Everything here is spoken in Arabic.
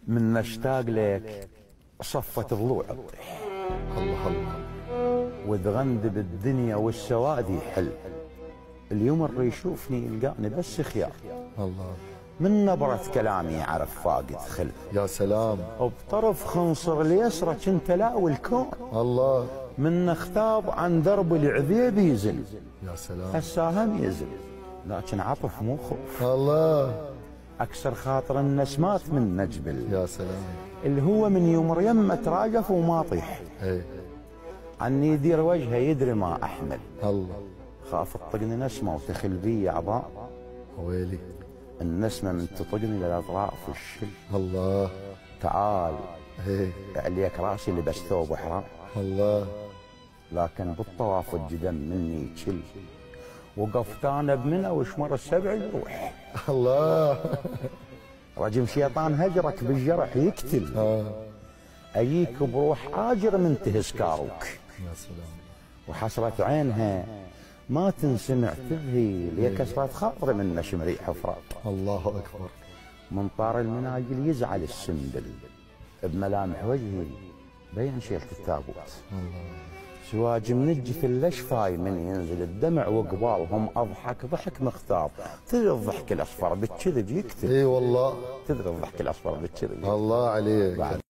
من نشتاق لك صفت ضلوع الطيح. الله الله. وتغند بالدنيا والسواد يحل. اليوم اللي يشوفني يلقاني بس خيار. الله. من نبرة كلامي يعرف فاقد خل. يا سلام. وبطرف خنصر اليسرى كنت لاوي الكون. الله. من اختاب عن درب العذيب يزل. يا سلام. الساهم يزل لكن عطف مو خوف. الله. اكسر خاطر النسمات من نجبل. يا سلام. اللي هو من يوم يمه تراجف وما طيح. ايه. عني يدير وجهه يدري ما احمل. الله. خاف تطقني نسمه وتخل بي اعضاء. ويلي. النسمه من تطقني للاطراف والشل. الله. تعال. ايه. عليك راسي لبس ثوب حرام. الله. لكن بالطواف الجدم مني تشل. وقفت انا بمنى وشمر السبع يروح. الله. رجم شيطان هجرك بالجرح يقتل. اجيك بروح اجر من تهسكاروك. يا سلام. وحسرة عينها ما تنسمع تبهي لي كسرة خاطر من نشم ريح حفرة. الله اكبر. من طار المناجل يزعل السنبل. بملامح وجهي بين شيلة التابوت. الله. سواج من الجث الاشفاي من ينزل الدمع وقبالهم اضحك ضحك مختار. تدري الضحك الاصفر بالكذب يكتب. اي والله. تدري الضحك الاصفر بالكذب. الله عليك.